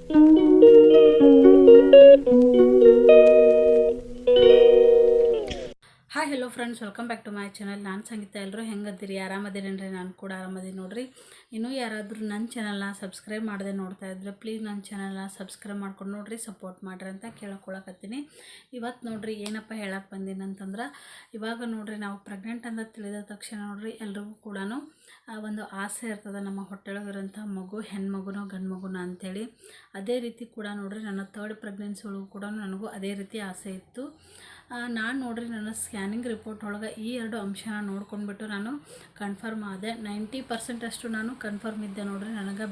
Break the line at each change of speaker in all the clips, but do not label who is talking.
Hi hello friends, welcome back to my channel. ನಾನು ಸಂಗೀತ. ಎಲ್ಲರೂ ಹೆಂಗದಿರಿ? ಆರಾಮದಿರೇನ್ರಿ? ನಾನು ಕೂಡ ಆರಾಮದೀನಿ ನೋಡ್ರಿ. ಇನ್ನೂ ಯಾರಾದರೂ ನನ್ನ ಚಾನಲ್ನ ಸಬ್ಸ್ಕ್ರೈಬ್ ಮಾಡದೆ ನೋಡ್ತಾ ಇದ್ರೆ ಪ್ಲೀಸ್ ನನ್ನ ಚಾನಲ್ನ ಸಬ್ಸ್ಕ್ರೈಬ್ ಮಾಡ್ಕೊಂಡು ನೋಡ್ರಿ, ಸಪೋರ್ಟ್ ಮಾಡಿರಿ ಅಂತ ಕೇಳ್ಕೊಳಕತ್ತೀನಿ. ಇವತ್ತು ನೋಡ್ರಿ ಏನಪ್ಪ ಹೇಳಕ್ಕೆ ಬಂದೀನಿ ಅಂತಂದ್ರೆ, ಇವಾಗ ನೋಡ್ರಿ ನಾವು ಪ್ರೆಗ್ನೆಂಟ್ ಅಂತ ತಿಳಿದ ತಕ್ಷಣ ನೋಡ್ರಿ ಎಲ್ರಿಗೂ ಕೂಡ ಒಂದು ಆಸೆ ಇರ್ತದೆ, ನಮ್ಮ ಹೊಟ್ಟೆಯೊಳಗಿರೋಂಥ ಮಗು ಹೆಣ್ಮಗುನೋ ಗಂಡು ಮಗುನೋ ಅಂಥೇಳಿ. ಅದೇ ರೀತಿ ಕೂಡ ನೋಡ್ರಿ ನನ್ನ ಥರ್ಡ್ ಪ್ರೆಗ್ನೆನ್ಸಿ ಒಳಗೂ ಕೂಡ ನನಗೂ ಅದೇ ರೀತಿ ಆಸೆ ಇತ್ತು. ನಾನು ನೋಡ್ರಿ ನನ್ನ ಸ್ಕ್ಯಾನಿಂಗ್ ರಿಪೋರ್ಟ್ ಒಳಗೆ ಈ ಎರಡು ಅಂಶನ ನೋಡ್ಕೊಂಡ್ಬಿಟ್ಟು ನಾನು ಕನ್ಫರ್ಮ್ ಆದೆ. 90% ಅಷ್ಟು ನಾನು ಕನ್ಫರ್ಮ್ ಇದ್ದೆ ನೋಡ್ರಿ, ನನಗೆ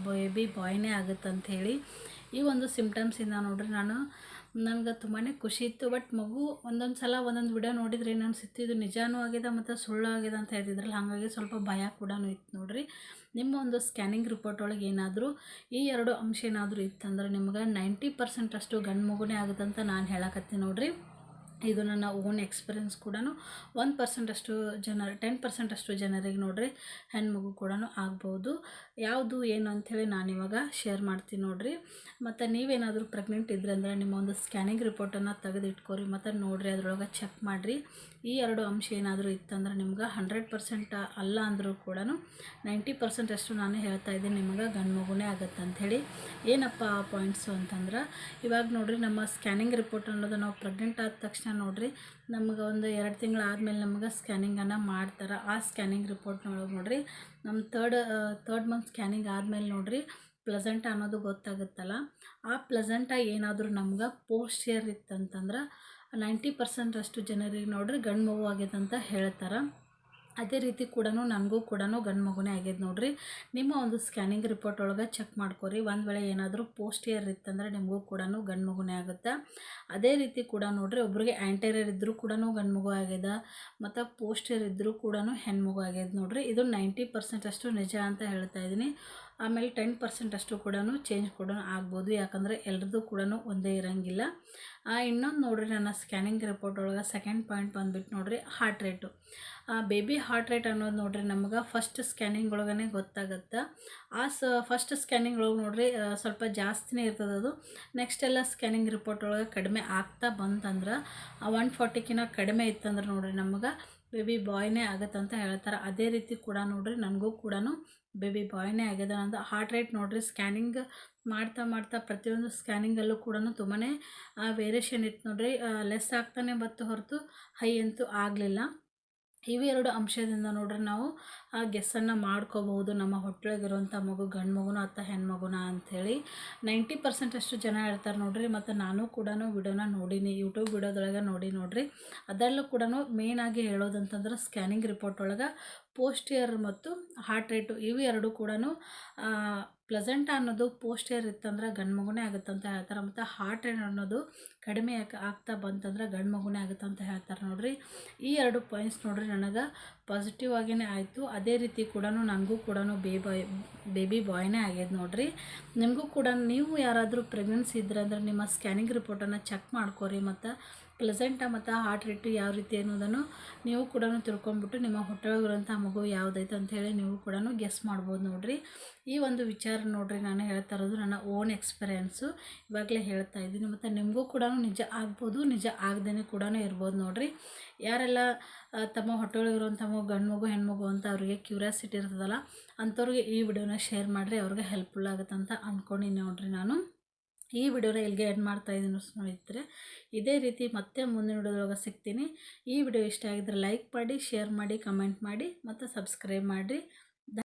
ಬೇಬಿ ಬಾಯ್ನೇ ಆಗುತ್ತೆ ಅಂಥೇಳಿ. ಈ ಒಂದು ಸಿಮ್ಟಮ್ಸಿಂದ ನೋಡ್ರಿ ನನಗೆ ತುಂಬಾ ಖುಷಿ ಇತ್ತು. ಬಟ್ ಮಗು ಒಂದೊಂದು ಸಲ ಒಂದೊಂದು ವಿಡಿಯೋ ನೋಡಿದ್ರೆ ಏನು ಅನಿಸಿತ್ತು, ಇದು ನಿಜಾನೂ ಆಗಿದೆ ಮತ್ತು ಸುಳ್ಳು ಆಗಿದೆ ಅಂತ ಹೇಳ್ತಿದ್ರಲ್ಲ, ಹಾಗಾಗಿ ಸ್ವಲ್ಪ ಭಯ ಕೂಡ ಇತ್ತು ನೋಡ್ರಿ. ನಿಮ್ಮ ಒಂದು ಸ್ಕ್ಯಾನಿಂಗ್ ರಿಪೋರ್ಟ್ ಒಳಗೆ ಏನಾದರೂ ಈ ಎರಡು ಅಂಶ ಏನಾದರೂ ಇತ್ತಂದ್ರೆ ನಿಮ್ಗೆ 90% ಅಷ್ಟು ಗಂಡು ಮಗುನೇ ಆಗುತ್ತಂತ ನಾನು ಹೇಳಕತ್ತೀನಿ ನೋಡ್ರಿ. ಇದು ನನ್ನ ಓನ್ ಎಕ್ಸ್ಪೀರಿಯನ್ಸ್ ಕೂಡ. 1% ಅಷ್ಟು 10% ಅಷ್ಟು ಜನರಿಗೆ ನೋಡ್ರಿ ಹೆಣ್ಮಗು ಕೂಡ ಆಗ್ಬೋದು. ಯಾವುದು ಏನು ಅಂಥೇಳಿ ನಾನಿವಾಗ ಶೇರ್ ಮಾಡ್ತೀನಿ ನೋಡ್ರಿ. ಮತ್ತು ನೀವೇನಾದರೂ ಪ್ರೆಗ್ನೆಂಟ್ ಇದ್ರೆ ಅಂದರೆ ನಿಮ್ಮ ಒಂದು ಸ್ಕ್ಯಾನಿಂಗ್ ರಿಪೋರ್ಟನ್ನು ತೆಗೆದಿಟ್ಕೊರಿ ಮತ್ತು ನೋಡಿರಿ, ಅದರೊಳಗೆ ಚೆಕ್ ಮಾಡಿರಿ. ಈ ಎರಡು ಅಂಶ ಏನಾದರೂ ಇತ್ತಂದ್ರೆ ನಿಮ್ಗೆ 100% ಅಲ್ಲ ಅಂದರೂ ಕೂಡ 90% ಅಷ್ಟು ನಾನು ಹೇಳ್ತಾ ಇದ್ದೀನಿ, ನಿಮಗೆ ಗಂಡು ಮಗುನೇ ಆಗುತ್ತೆ ಅಂಥೇಳಿ. ಏನಪ್ಪ ಆ ಪಾಯಿಂಟ್ಸು ಅಂತಂದ್ರೆ, ಇವಾಗ ನೋಡಿರಿ ನಮ್ಮ ಸ್ಕ್ಯಾನಿಂಗ್ ರಿಪೋರ್ಟ್ ಅನ್ನೋದು ನಾವು ಪ್ರೆಗ್ನೆಂಟ್ ಆದ ತಕ್ಷಣ ನೋಡಿರಿ ನಮ್ಗೆ ಒಂದು 2 ತಿಂಗಳು ಆದಮೇಲೆ ನಮ್ಗೆ ಸ್ಕ್ಯಾನಿಂಗನ್ನು ಮಾಡ್ತಾರೆ. ಆ ಸ್ಕ್ಯಾನಿಂಗ್ ರಿಪೋರ್ಟ್ನೊಳಗೆ ನೋಡಿರಿ ನಮ್ಮ ಥರ್ಡ್ ಮಂತ್ ಸ್ಕ್ಯಾನಿಂಗ್ ಆದಮೇಲೆ ನೋಡಿರಿ ಪ್ಲೆಸೆಂಟ ಅನ್ನೋದು ಗೊತ್ತಾಗುತ್ತಲ್ಲ, ಆ ಪ್ಲೆಸೆಂಟ ಏನಾದರೂ ನಮ್ಗೆ ಪೋಸ್ಟಿಯರ್ ಇತ್ತಂತಂದ್ರೆ 90% ಅಷ್ಟು ಜನರಿಗೆ ನೋಡಿರಿ ಗಂಡು ಮಗು ಆಗಿದೆ ಅಂತ ಹೇಳ್ತಾರೆ. ಅದೇ ರೀತಿ ಕೂಡ ನನಗೂ ಕೂಡ ಗಂಡು ಮಗುನೇ ಆಗ್ಯದ ನೋಡ್ರಿ. ನಿಮ್ಮ ಒಂದು ಸ್ಕ್ಯಾನಿಂಗ್ ರಿಪೋರ್ಟ್ ಒಳಗೆ ಚೆಕ್ ಮಾಡ್ಕೊರಿ. ಒಂದು ವೇಳೆ ಏನಾದರೂ ಪೋಸ್ಟಿಯರ್ ಇತ್ತಂದ್ರೆ ನಿಮಗೂ ಕೂಡ ಗಂಡು ಮಗುನೇ ಆಗುತ್ತೆ. ಅದೇ ರೀತಿ ಕೂಡ ನೋಡ್ರಿ ಒಬ್ರಿಗೆ ಆ್ಯಂಟೀರಿಯರ್ ಇದ್ದರೂ ಕೂಡ ಗಂಡು ಮಗು ಆಗ್ಯದ ಮತ್ತು ಪೋಸ್ಟಿಯರ್ ಇದ್ದರೂ ಕೂಡ ಹೆಣ್ಮಗು ಆಗ್ಯದ ನೋಡ್ರಿ. ಇದು 90% ಅಷ್ಟು ನಿಜ ಅಂತ ಹೇಳ್ತಾ ಇದ್ದೀನಿ. ಆಮೇಲೆ 10% ಅಷ್ಟು ಕೂಡ ಚೇಂಜ್ ಕೂಡ ಆಗ್ಬೋದು, ಯಾಕಂದರೆ ಎಲ್ಲರದ್ದು ಕೂಡ ಒಂದೇ ಇರೋಂಗಿಲ್ಲ. ಇನ್ನೊಂದು ನೋಡ್ರಿ ನನ್ನ ಸ್ಕ್ಯಾನಿಂಗ್ ರಿಪೋರ್ಟ್ ಒಳಗೆ ಸೆಕೆಂಡ್ ಪಾಯಿಂಟ್ ಬಂದುಬಿಟ್ಟು ನೋಡ್ರಿ heart rate. Baby heart rate ಅನ್ನೋದು ನೋಡ್ರಿ ನಮ್ಗೆ ಫಸ್ಟ್ ಸ್ಕ್ಯಾನಿಂಗ್ ಒಳಗೇ ಗೊತ್ತಾಗುತ್ತೆ. ಫಸ್ಟ್ ಸ್ಕ್ಯಾನಿಂಗ್ ಒಳಗೆ ನೋಡ್ರಿ ಸ್ವಲ್ಪ ಜಾಸ್ತಿನೇ ಇರ್ತದೆ ಅದು. ನೆಕ್ಸ್ಟ್ ಎಲ್ಲ ಸ್ಕ್ಯಾನಿಂಗ್ ರಿಪೋರ್ಟ್ ಒಳಗೆ ಕಡಿಮೆ ಆಗ್ತಾ ಬಂತಂದ್ರೆ 140ಕಿಂತ ಕಡಿಮೆ ಇತ್ತಂದ್ರೆ ನೋಡ್ರಿ ನಮ್ಗೆ ಬೇಬಿ ಬಾಯ್ನೇ ಆಗುತ್ತಂತ ಹೇಳ್ತಾರೆ. ಅದೇ ರೀತಿ ಕೂಡ ನೋಡ್ರಿ ನನಗೂ ಕೂಡ ಬೇಬಿ ಬಾಯ್ನೇ ಆಗ್ಯದ. ನಂದು ಹಾರ್ಟ್ ರೇಟ್ ನೋಡ್ರಿ ಸ್ಕ್ಯಾನಿಂಗ್ ಮಾಡ್ತಾ ಪ್ರತಿಯೊಂದು ಸ್ಕ್ಯಾನಿಂಗಲ್ಲೂ ಕೂಡ ತುಂಬಾ ವೇರಿಯೇಷನ್ ಇತ್ತು ನೋಡ್ರಿ. ಲೆಸ್ ಆಗ್ತಾನೆ ಬತ್ತು ಹೊರತು ಹೈ ಅಂತೂ ಆಗಲಿಲ್ಲ. ಇವೆರಡು ಅಂಶದಿಂದ ನೋಡ್ರಿ ನಾವು ಆ ಗೆಸ್ಸನ್ನು ಮಾಡ್ಕೋಬಹುದು, ನಮ್ಮ ಹೊಟ್ಟೆಗಿರುವಂಥ ಮಗು ಗಂಡು ಮಗುನ ಅಥವಾ ಹೆಣ್ಮಗುನ ಅಂಥೇಳಿ. 90% ಅಷ್ಟು ಜನ ಹೇಳ್ತಾರೆ ನೋಡ್ರಿ. ಮತ್ತು ನಾನು ಕೂಡ ವಿಡಿಯೋನ ನೋಡೀನಿ, ಯೂಟ್ಯೂಬ್ ವಿಡಿಯೋದೊಳಗೆ ನೋಡ್ರಿ. ಅದರಲ್ಲೂ ಕೂಡ ಮೇಯ್ನಾಗಿ ಹೇಳೋದಂತಂದ್ರೆ ಸ್ಕ್ಯಾನಿಂಗ್ ರಿಪೋರ್ಟ್ ಒಳಗೆ ಪೋಸ್ಟಿಯರ್ ಮತ್ತು ಹಾರ್ಟ್ ರೇಟು ಇವು ಎರಡು ಕೂಡ ಪ್ಲೆಸೆಂಟ ಅನ್ನೋದು ಪೋಸ್ಟಿಯರ್ ಇತ್ತಂದ್ರೆ ಗಂಡು ಮಗುನೇ ಆಗುತ್ತೆ ಅಂತ ಹೇಳ್ತಾರೆ. ಮತ್ತು ಹಾರ್ಟ್ ರೇಟ್ ಅನ್ನೋದು ಕಡಿಮೆ ಆಗ್ತಾ ಬಂತಂದ್ರೆ ಗಂಡು ಮಗುನೇ ಆಗುತ್ತೆ ಅಂತ ಹೇಳ್ತಾರೆ ನೋಡ್ರಿ. ಈ ಎರಡು ಪಾಯಿಂಟ್ಸ್ ನೋಡ್ರಿ ನನಗೆ ಪಾಸಿಟಿವ್ ಆಗಿಯೇ ಆಯಿತು. ಅದೇ ರೀತಿ ಕೂಡ ನನಗೂ ಕೂಡ ಬೇಬಿ ಬಾಯ್ನೇ ಆಗ್ಯದ ನೋಡ್ರಿ. ನಿಮಗೂ ಕೂಡ ನೀವು ಯಾರಾದರೂ ಪ್ರೆಗ್ನೆನ್ಸಿ ಇದ್ರೆ ಅಂದ್ರೆ ನಿಮ್ಮ ಸ್ಕ್ಯಾನಿಂಗ್ ರಿಪೋರ್ಟನ್ನು ಚೆಕ್ ಮಾಡ್ಕೊರಿ ಮತ್ತು ಪ್ಲೆಸೆಂಟ ಮತ್ತು ಹಾರ್ಟ್ ರೇಟು ಯಾವ ರೀತಿ ಅನ್ನೋದನ್ನು ನೀವು ಕೂಡ ತಿಳ್ಕೊಂಬಿಟ್ಟು ನಿಮ್ಮ ಹೊಟ್ಟೆಯೊಳಗಿರೋಂಥ ಮಗು ಯಾವುದೈತೆ ಅಂಥೇಳಿ ನೀವು ಕೂಡ ಗೆಸ್ ಮಾಡ್ಬೋದು ನೋಡ್ರಿ. ಈ ಒಂದು ವಿಚಾರ ನೋಡ್ರಿ ನಾನು ಹೇಳ್ತಾ ಇರೋದು ನನ್ನ ಓನ್ ಎಕ್ಸ್ಪೀರಿಯೆನ್ಸು, ಇವಾಗಲೇ ಹೇಳ್ತಾ ಇದ್ದೀನಿ. ಮತ್ತು ನಿಮಗೂ ಕೂಡ ನಿಜ ಆಗ್ಬೋದು, ನಿಜ ಆಗದೇ ಕೂಡ ಇರ್ಬೋದು ನೋಡ್ರಿ. ಯಾರೆಲ್ಲ ತಮ್ಮ ಹೊಟ್ಟೆಯೊಳಗಿರುವಂಥ ಮಗು ಗಂಡು ಮಗು ಹೆಣ್ಮಗು ಅಂತ ಅವರಿಗೆ ಕ್ಯೂರಿಯಾಸಿಟಿ ಇರ್ತದಲ್ಲ, ಅಂಥವ್ರಿಗೆ ಈ ವಿಡಿಯೋನ ಶೇರ್ ಮಾಡಿರಿ, ಅವ್ರಿಗೆ ಹೆಲ್ಪ್ಫುಲ್ ಆಗುತ್ತೆ ಅಂತ ಅಂದ್ಕೊಂಡಿನಿ ನೋಡ್ರಿ. ನಾನು ಈ ವಿಡಿಯೋನ ಇಲ್ಲಿಗೆ ಎಂಡ್ ಮಾಡ್ತಾಯಿದ್ದೀನಿ ಸ್ನೇಹಿತರೆ. ಇದೇ ರೀತಿ ಮತ್ತೆ ಮುಂದಿನ ವಿಡಿಯೋದೊಳಗೆ ಸಿಗ್ತೀನಿ. ಈ ವಿಡಿಯೋ ಇಷ್ಟ ಆಗಿದ್ರೆ ಲೈಕ್ ಮಾಡಿ, ಶೇರ್ ಮಾಡಿ, ಕಮೆಂಟ್ ಮಾಡಿ ಮತ್ತು ಸಬ್ಸ್ಕ್ರೈಬ್ ಮಾಡಿರಿ.